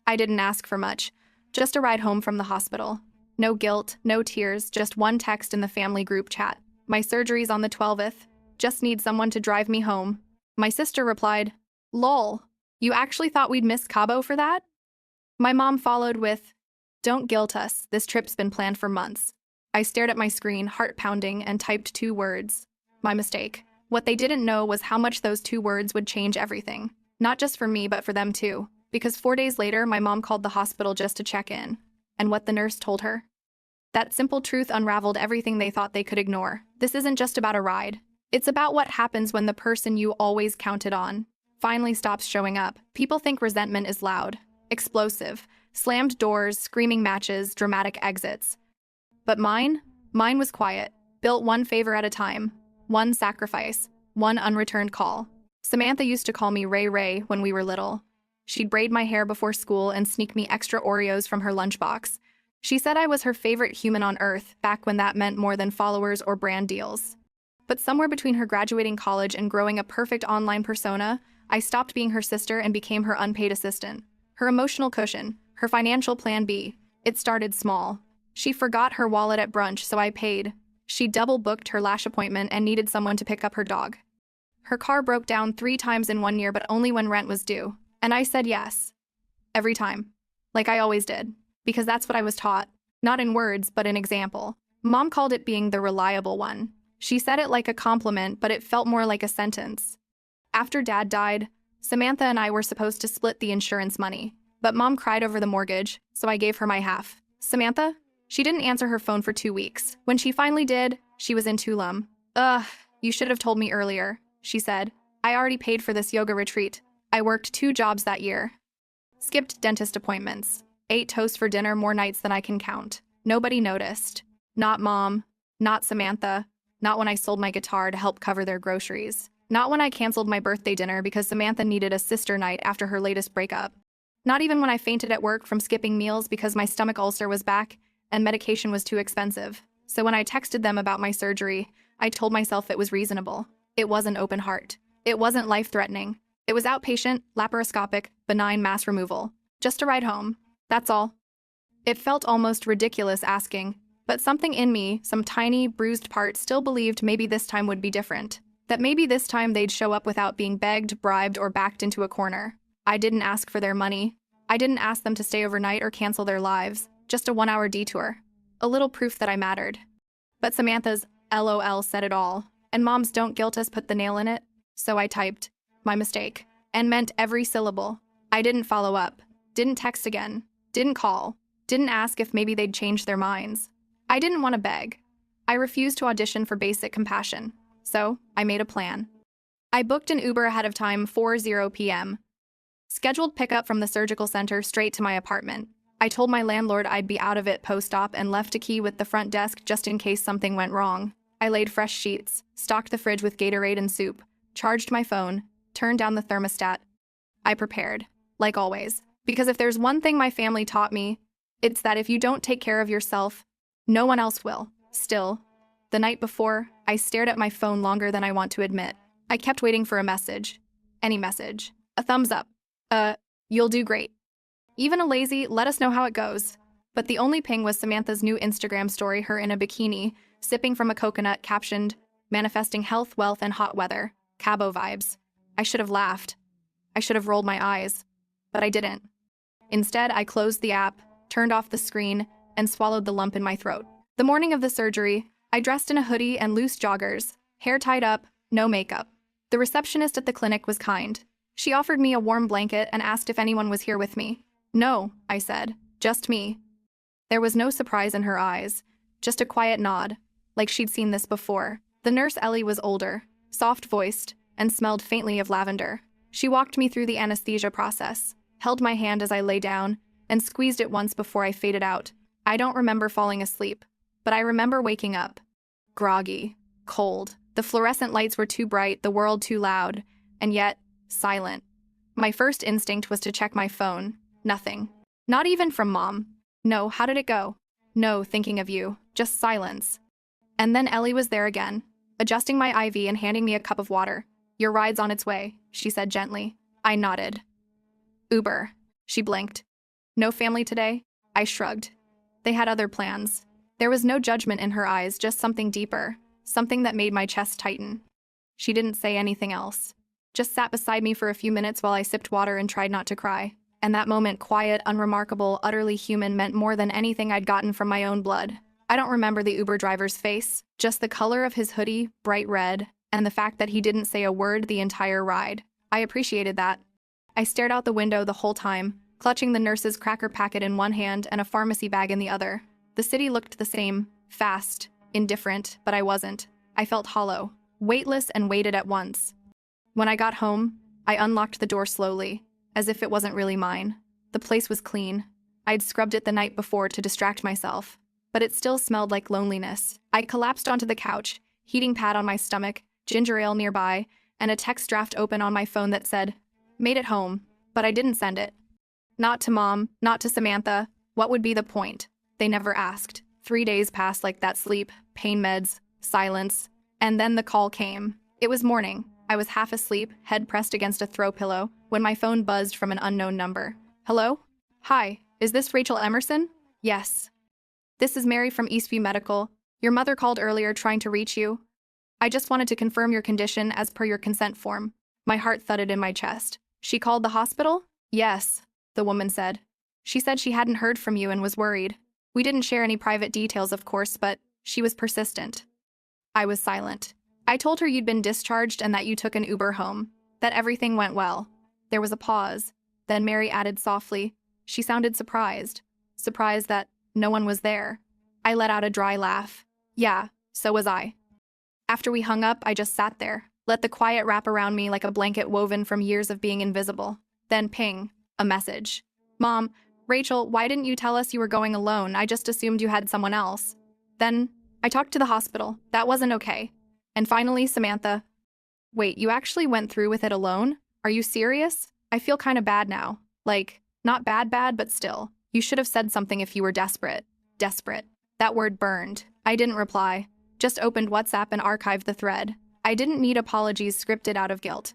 I didn't ask for much. Just a ride home from the hospital. No guilt, no tears, just one text in the family group chat. My surgery's on the 12th. Just need someone to drive me home. My sister replied, "Lol, you actually thought we'd miss Cabo for that?" My mom followed with, "Don't guilt us, this trip's been planned for months." I stared at my screen, heart pounding, and typed 2 words. My mistake. What they didn't know was how much those 2 words would change everything. Not just for me, but for them too. Because 4 days later, my mom called the hospital just to check in. And what the nurse told her? That simple truth unraveled everything they thought they could ignore. This isn't just about a ride. It's about what happens when the person you always counted on finally stops showing up. People think resentment is loud, explosive, slammed doors, screaming matches, dramatic exits. But mine was quiet, built one favor at a time, one sacrifice, one unreturned call. Samantha used to call me Ray Ray when we were little. She'd braid my hair before school and sneak me extra Oreos from her lunchbox. She said I was her favorite human on earth, back when that meant more than followers or brand deals. But somewhere between her graduating college and growing a perfect online persona, I stopped being her sister and became her unpaid assistant. Her emotional cushion, her financial plan B. It started small. She forgot her wallet at brunch, so I paid. She double-booked her lash appointment and needed someone to pick up her dog. Her car broke down 3 times in 1 year, but only when rent was due. And I said yes. Every time. Like I always did. Because that's what I was taught. Not in words, but in example. Mom called it being the reliable one. She said it like a compliment, but it felt more like a sentence. After Dad died, Samantha and I were supposed to split the insurance money. But Mom cried over the mortgage, so I gave her my half. Samantha? She didn't answer her phone for 2 weeks. When she finally did, she was in Tulum. "Ugh, you should have told me earlier," she said. "I already paid for this yoga retreat. I worked 2 jobs that year. Skipped dentist appointments. Ate toast for dinner more nights than I can count. Nobody noticed. Not Mom. Not Samantha. Not when I sold my guitar to help cover their groceries. Not when I canceled my birthday dinner because Samantha needed a sister night after her latest breakup. Not even when I fainted at work from skipping meals because my stomach ulcer was back and medication was too expensive. So when I texted them about my surgery, I told myself it was reasonable. It wasn't open heart. It wasn't life-threatening. It was outpatient, laparoscopic, benign mass removal. Just a ride home. That's all. It felt almost ridiculous asking, but something in me, some tiny, bruised part, still believed maybe this time would be different. That maybe this time they'd show up without being begged, bribed, or backed into a corner. I didn't ask for their money. I didn't ask them to stay overnight or cancel their lives. Just a 1-hour detour. A little proof that I mattered. But Samantha's LOL said it all, and Mom's "don't guilt us" put the nail in it. So I typed, "My mistake," and meant every syllable. I didn't follow up. Didn't text again. Didn't call. Didn't ask if maybe they'd changed their minds. I didn't want to beg. I refused to audition for basic compassion. So I made a plan. I booked an Uber ahead of time, 4:00 p.m. Scheduled pickup from the surgical center straight to my apartment. I told my landlord I'd be out of it post-op and left a key with the front desk just in case something went wrong. I laid fresh sheets, stocked the fridge with Gatorade and soup, charged my phone, turned down the thermostat. I prepared, like always, because if there's one thing my family taught me, it's that if you don't take care of yourself, no one else will. Still, the night before, I stared at my phone longer than I want to admit. I kept waiting for a message. Any message. A thumbs up. You'll do great. Even a lazy, "let us know how it goes." But the only ping was Samantha's new Instagram story, her in a bikini, sipping from a coconut, captioned, "Manifesting health, wealth, and hot weather. Cabo vibes." I should have laughed. I should have rolled my eyes. But I didn't. Instead, I closed the app, turned off the screen, and swallowed the lump in my throat. The morning of the surgery, I dressed in a hoodie and loose joggers, hair tied up, no makeup. The receptionist at the clinic was kind. She offered me a warm blanket and asked if anyone was here with me. "No," I said, "just me." There was no surprise in her eyes, just a quiet nod, like she'd seen this before. The nurse Ellie was older, soft-voiced, and smelled faintly of lavender. She walked me through the anesthesia process, held my hand as I lay down, and squeezed it once before I faded out. I don't remember falling asleep, but I remember waking up. Groggy, cold. The fluorescent lights were too bright, the world too loud, and yet silent. My first instinct was to check my phone. Nothing. Not even from Mom. No, how did it go? No, thinking of you. Just silence. And then Ellie was there again, adjusting my IV and handing me a cup of water. "Your ride's on its way," she said gently. I nodded. "Uber." She blinked. No family today? I shrugged. They had other plans. There was no judgment in her eyes, just something deeper, something that made my chest tighten. She didn't say anything else. Just sat beside me for a few minutes while I sipped water and tried not to cry. And that moment, quiet, unremarkable, utterly human, meant more than anything I'd gotten from my own blood. I don't remember the Uber driver's face, just the color of his hoodie, bright red, and the fact that he didn't say a word the entire ride. I appreciated that. I stared out the window the whole time, clutching the nurse's cracker packet in one hand and a pharmacy bag in the other. The city looked the same, fast, indifferent, but I wasn't. I felt hollow, weightless, and weighted at once. When I got home, I unlocked the door slowly, as if it wasn't really mine. The place was clean. I'd scrubbed it the night before to distract myself, but it still smelled like loneliness. I collapsed onto the couch, heating pad on my stomach, ginger ale nearby, and a text draft open on my phone that said, "Made it home," but I didn't send it. Not to Mom, not to Samantha. What would be the point? They never asked. 3 days passed like that: sleep, pain meds, silence, and then the call came. It was morning. I was half asleep, head pressed against a throw pillow, when my phone buzzed from an unknown number. Hello? Hi, is this Rachel Emerson? Yes. This is Mary from Eastview Medical. Your mother called earlier trying to reach you. I just wanted to confirm your condition as per your consent form. My heart thudded in my chest. She called the hospital? Yes, the woman said. She said she hadn't heard from you and was worried. We didn't share any private details, of course, but she was persistent. I was silent. I told her you'd been discharged and that you took an Uber home, that everything went well. There was a pause. Then Mary added softly. She sounded surprised. Surprised that no one was there. I let out a dry laugh. Yeah, so was I. After we hung up, I just sat there, let the quiet wrap around me like a blanket woven from years of being invisible. Then ping, a message. Mom, Rachel, why didn't you tell us you were going alone? I just assumed you had someone else. Then I talked to the hospital. That wasn't okay. And finally, Samantha. Wait, you actually went through with it alone? Are you serious? I feel kind of bad now. Like, not bad, but still. You should have said something if you were desperate. Desperate. That word burned. I didn't reply. Just opened WhatsApp and archived the thread. I didn't need apologies scripted out of guilt.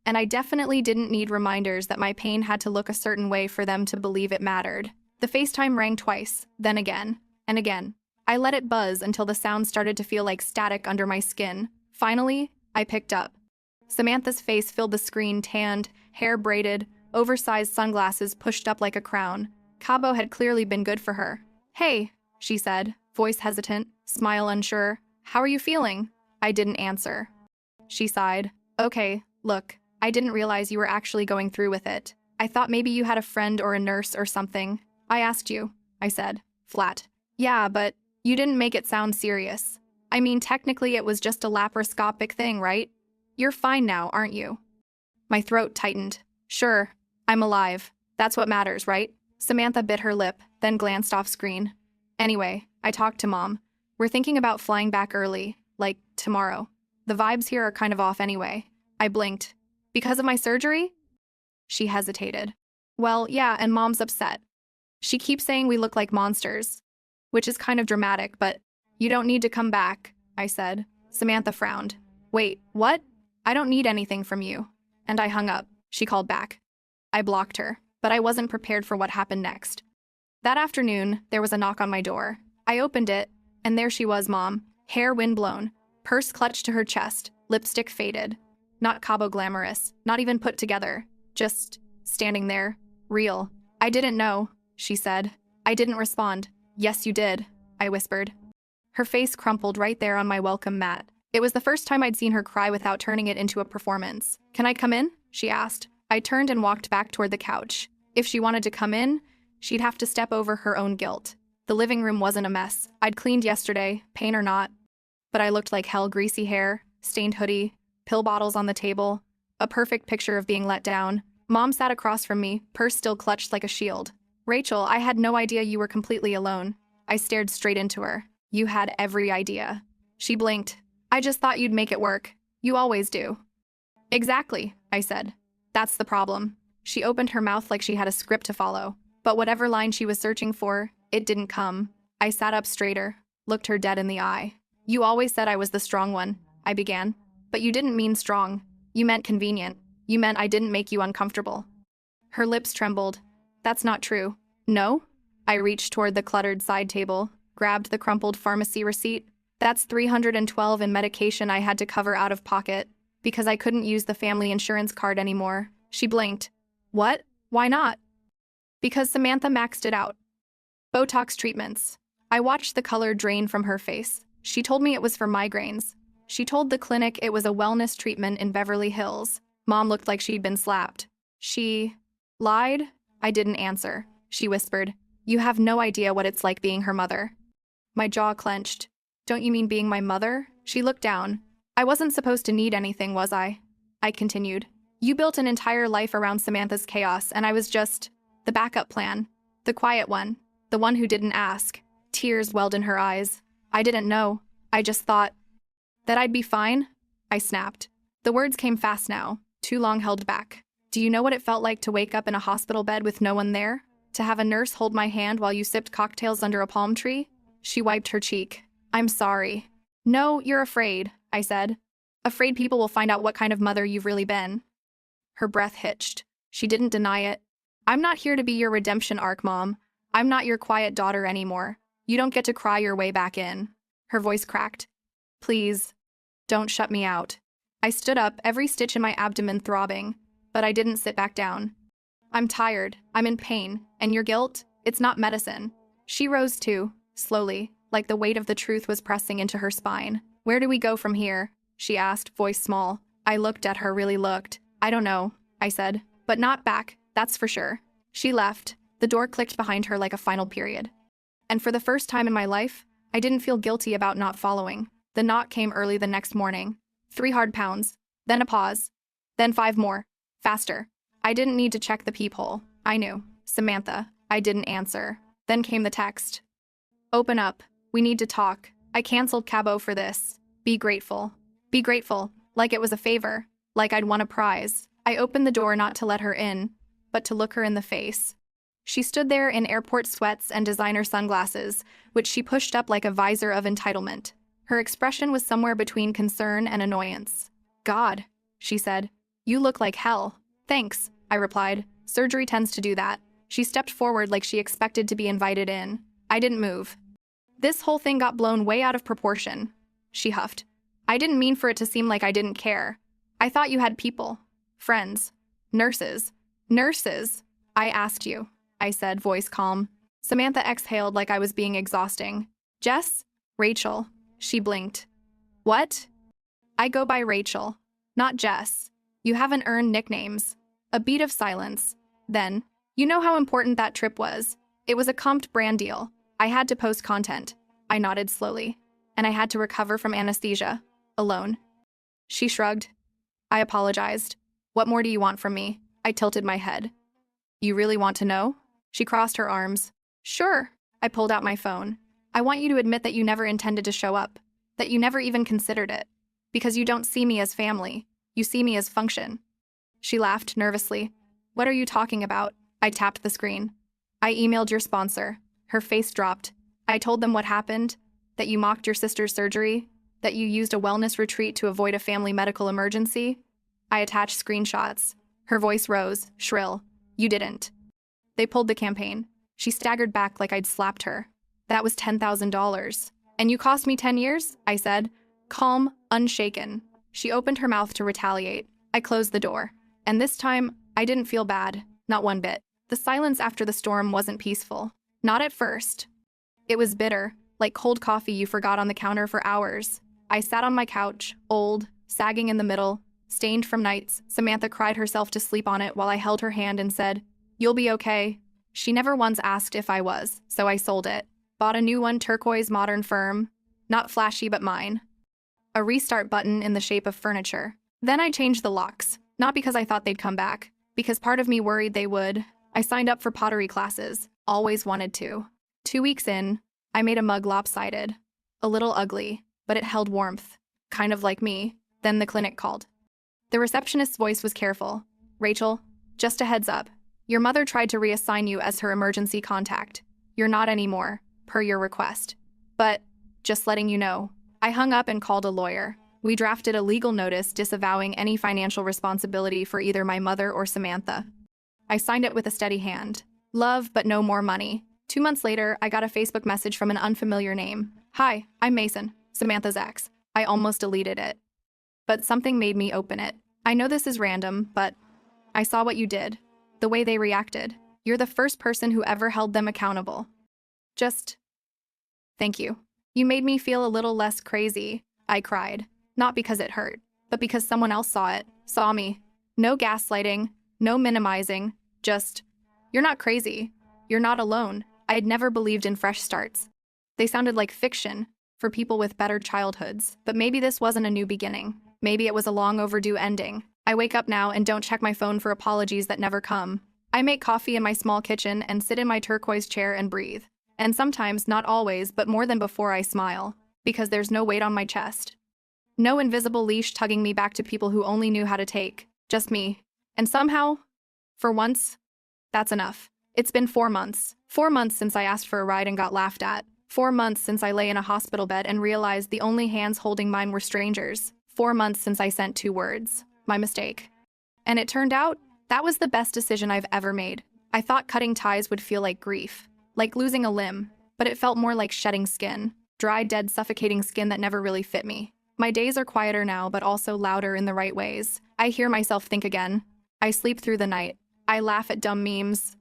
And I definitely didn't need reminders that my pain had to look a certain way for them to believe it mattered. The FaceTime rang twice, then again, and again. I let it buzz until the sound started to feel like static under my skin. Finally, I picked up. Samantha's face filled the screen, tanned, hair braided, oversized sunglasses pushed up like a crown. Cabo had clearly been good for her. Hey, she said, voice hesitant, smile unsure. How are you feeling? I didn't answer. She sighed. Okay, look, I didn't realize you were actually going through with it. I thought maybe you had a friend or a nurse or something. I asked you, I said, flat. Yeah, but you didn't make it sound serious. I mean, technically it was just a laparoscopic thing, right? You're fine now, aren't you? My throat tightened. Sure, I'm alive. That's what matters, right? Samantha bit her lip, then glanced off screen. Anyway, I talked to Mom. We're thinking about flying back early, like tomorrow. The vibes here are kind of off anyway. I blinked. Because of my surgery? She hesitated. Well, yeah, and Mom's upset. She keeps saying we look like monsters, which is kind of dramatic, but you don't need to come back, I said. Samantha frowned. Wait, what? I don't need anything from you. And I hung up. She called back. I blocked her, but I wasn't prepared for what happened next. That afternoon, there was a knock on my door. I opened it, and there she was, Mom, hair windblown, purse clutched to her chest, lipstick faded. Not Cabo glamorous, not even put together, just standing there, real. I didn't know, she said. I didn't respond. Yes, you did, I whispered. Her face crumpled right there on my welcome mat. It was the first time I'd seen her cry without turning it into a performance. Can I come in? She asked. I turned and walked back toward the couch. If she wanted to come in, she'd have to step over her own guilt. The living room wasn't a mess. I'd cleaned yesterday, pain or not. But I looked like hell: greasy hair, stained hoodie, pill bottles on the table, a perfect picture of being let down. Mom sat across from me, purse still clutched like a shield. Rachel, I had no idea you were completely alone. I stared straight into her. You had every idea. She blinked. I just thought you'd make it work. You always do. Exactly, I said. That's the problem. She opened her mouth like she had a script to follow. But whatever line she was searching for, it didn't come. I sat up straighter, looked her dead in the eye. You always said I was the strong one, I began. But you didn't mean strong. You meant convenient. You meant I didn't make you uncomfortable. Her lips trembled. That's not true. No? I reached toward the cluttered side table, grabbed the crumpled pharmacy receipt. That's $312 in medication I had to cover out of pocket, because I couldn't use the family insurance card anymore. She blinked. What? Why not? Because Samantha maxed it out. Botox treatments. I watched the color drain from her face. She told me it was for migraines. She told the clinic it was a wellness treatment in Beverly Hills. Mom looked like she'd been slapped. She lied? I didn't answer. She whispered, "You have no idea what it's like being her mother." My jaw clenched. "Don't you mean being my mother?" She looked down. "I wasn't supposed to need anything, was I?" I continued. "You built an entire life around Samantha's chaos, and I was just the backup plan. The quiet one. The one who didn't ask." Tears welled in her eyes. "I didn't know. I just thought that I'd be fine." I snapped. The words came fast now, too long held back. "Do you know what it felt like to wake up in a hospital bed with no one there? To have a nurse hold my hand while you sipped cocktails under a palm tree?" She wiped her cheek. "I'm sorry." "No, you're afraid," I said. "Afraid people will find out what kind of mother you've really been." Her breath hitched. She didn't deny it. "I'm not here to be your redemption arc, Mom. I'm not your quiet daughter anymore. You don't get to cry your way back in." Her voice cracked. "Please, don't shut me out." I stood up, every stitch in my abdomen throbbing, but I didn't sit back down. "I'm tired, I'm in pain, and your guilt, it's not medicine." She rose too, slowly, like the weight of the truth was pressing into her spine. "Where do we go from here?" she asked, voice small. I looked at her, really looked. "I don't know," I said, "but not back, that's for sure." She left. The door clicked behind her like a final period. And for the first time in my life, I didn't feel guilty about not following. The knock came early the next morning. 3 hard pounds, then a pause, then 5 more. Faster. I didn't need to check the peephole. I knew. "Samantha." I didn't answer. Then came the text. "Open up. We need to talk. I canceled Cabo for this. Be grateful." Be grateful. Like it was a favor. Like I'd won a prize. I opened the door not to let her in, but to look her in the face. She stood there in airport sweats and designer sunglasses, which she pushed up like a visor of entitlement. Her expression was somewhere between concern and annoyance. "God," she said, "you look like hell." "Thanks," I replied. "Surgery tends to do that." She stepped forward like she expected to be invited in. I didn't move. "This whole thing got blown way out of proportion," she huffed. "I didn't mean for it to seem like I didn't care. I thought you had people. Friends. Nurses." "Nurses?" "I asked you," I said, voice calm. Samantha exhaled like I was being exhausting. "Jess?" "Rachel." She blinked. "What?" "I go by Rachel, not Jess. You haven't earned nicknames." A beat of silence. Then, "You know how important that trip was. It was a comped brand deal. I had to post content." I nodded slowly. "And I had to recover from anesthesia. Alone." She shrugged. I apologized. "What more do you want from me?" I tilted my head. "You really want to know?" She crossed her arms. "Sure." I pulled out my phone. "I want you to admit that you never intended to show up. That you never even considered it. Because you don't see me as family. You see me as function." She laughed nervously. "What are you talking about?" I tapped the screen. "I emailed your sponsor." Her face dropped. "I told them what happened. That you mocked your sister's surgery. That you used a wellness retreat to avoid a family medical emergency." I attached screenshots. Her voice rose, shrill. "You didn't." "They pulled the campaign." She staggered back like I'd slapped her. "That was $10,000. "And you cost me 10 years?" I said, calm, unshaken. She opened her mouth to retaliate. I closed the door. And this time, I didn't feel bad. Not one bit. The silence after the storm wasn't peaceful. Not at first. It was bitter, like cold coffee you forgot on the counter for hours. I sat on my couch, old, sagging in the middle, stained from nights. Samantha cried herself to sleep on it while I held her hand and said, "You'll be okay." She never once asked if I was, so I sold it. Bought a new one, turquoise, modern, firm. Not flashy, but mine. A restart button in the shape of furniture. Then I changed the locks. Not because I thought they'd come back. Because part of me worried they would. I signed up for pottery classes. Always wanted to. 2 weeks in, I made a mug lopsided. A little ugly, but it held warmth. Kind of like me. Then the clinic called. The receptionist's voice was careful. "Rachel, just a heads up. Your mother tried to reassign you as her emergency contact. You're not anymore, per your request. But, just letting you know." I hung up and called a lawyer. We drafted a legal notice disavowing any financial responsibility for either my mother or Samantha. I signed it with a steady hand. Love, but no more money. 2 months later, I got a Facebook message from an unfamiliar name. Hi, I'm Mason, Samantha's ex. I almost deleted it. But something made me open it. I know this is random, but I saw what you did. The way they reacted. You're the first person who ever held them accountable. Just thank you. You made me feel a little less crazy. I cried. Not because it hurt, but because someone else saw it, saw me. No gaslighting, no minimizing, just, you're not crazy. You're not alone. I had never believed in fresh starts. They sounded like fiction for people with better childhoods, but maybe this wasn't a new beginning. Maybe it was a long overdue ending. I wake up now and don't check my phone for apologies that never come. I make coffee in my small kitchen and sit in my turquoise chair and breathe. And sometimes, not always, but more than before, I smile, because there's no weight on my chest. No invisible leash tugging me back to people who only knew how to take. Just me. And somehow, for once, that's enough. It's been 4 months. 4 months since I asked for a ride and got laughed at. 4 months since I lay in a hospital bed and realized the only hands holding mine were strangers. 4 months since I sent 2 words. My mistake. And it turned out, that was the best decision I've ever made. I thought cutting ties would feel like grief, like losing a limb, but it felt more like shedding skin. Dry, dead, suffocating skin that never really fit me. My days are quieter now, but also louder in the right ways. I hear myself think again. I sleep through the night. I laugh at dumb memes.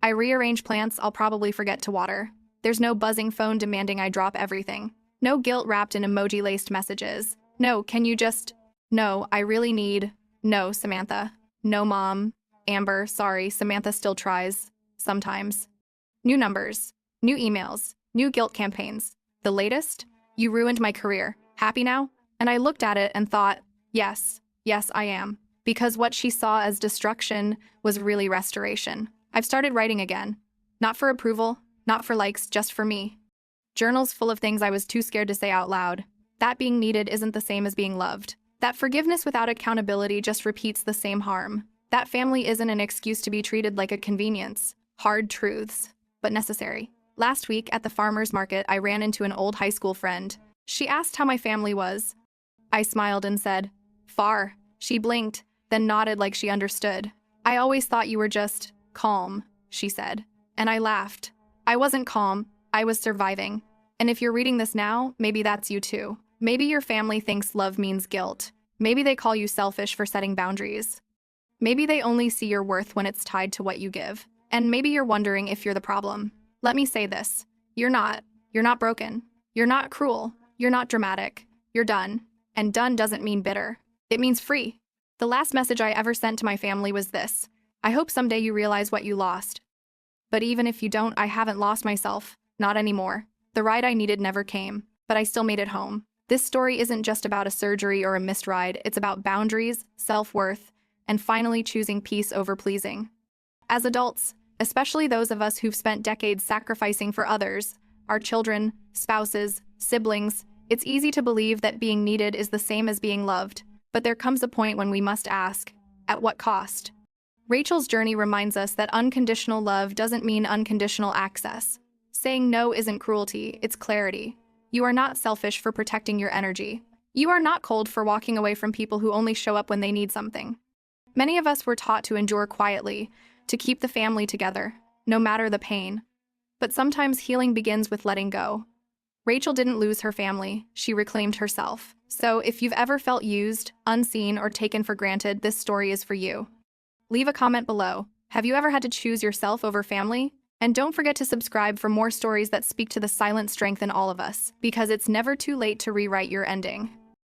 I rearrange plants I'll probably forget to water. There's no buzzing phone demanding I drop everything. No guilt wrapped in emoji-laced messages. No, can you just... No, I really need... No, Samantha. No, Mom. Amber, sorry, Samantha still tries. Sometimes. New numbers. New emails. New guilt campaigns. The latest? You ruined my career. Happy now? And I looked at it and thought, yes, I am. Because what she saw as destruction was really restoration. I've started writing again. Not for approval, not for likes, just for me. Journals full of things I was too scared to say out loud. That being needed isn't the same as being loved. That forgiveness without accountability just repeats the same harm. That family isn't an excuse to be treated like a convenience. Hard truths, but necessary. Last week at the farmer's market, I ran into an old high school friend. She asked how my family was. I smiled and said, far. She blinked, then nodded like she understood. I always thought you were just calm, she said. And I laughed. I wasn't calm, I was surviving. And if you're reading this now, maybe that's you too. Maybe your family thinks love means guilt. Maybe they call you selfish for setting boundaries. Maybe they only see your worth when it's tied to what you give. And maybe you're wondering if you're the problem. Let me say this. You're not. You're not broken. You're not cruel. You're not dramatic. You're done. And done doesn't mean bitter. It means free. The last message I ever sent to my family was this. I hope someday you realize what you lost. But even if you don't, I haven't lost myself. Not anymore. The ride I needed never came, but I still made it home. This story isn't just about a surgery or a missed ride. It's about boundaries, self-worth, and finally choosing peace over pleasing. As adults, especially those of us who've spent decades sacrificing for others, our children, spouses, siblings, it's easy to believe that being needed is the same as being loved. But there comes a point when we must ask, at what cost? Rachel's journey reminds us that unconditional love doesn't mean unconditional access. Saying no isn't cruelty, it's clarity. You are not selfish for protecting your energy. You are not cold for walking away from people who only show up when they need something. Many of us were taught to endure quietly, to keep the family together, no matter the pain. But sometimes healing begins with letting go. Rachel didn't lose her family, she reclaimed herself. So if you've ever felt used, unseen, or taken for granted, this story is for you. Leave a comment below. Have you ever had to choose yourself over family? And don't forget to subscribe for more stories that speak to the silent strength in all of us, because it's never too late to rewrite your ending.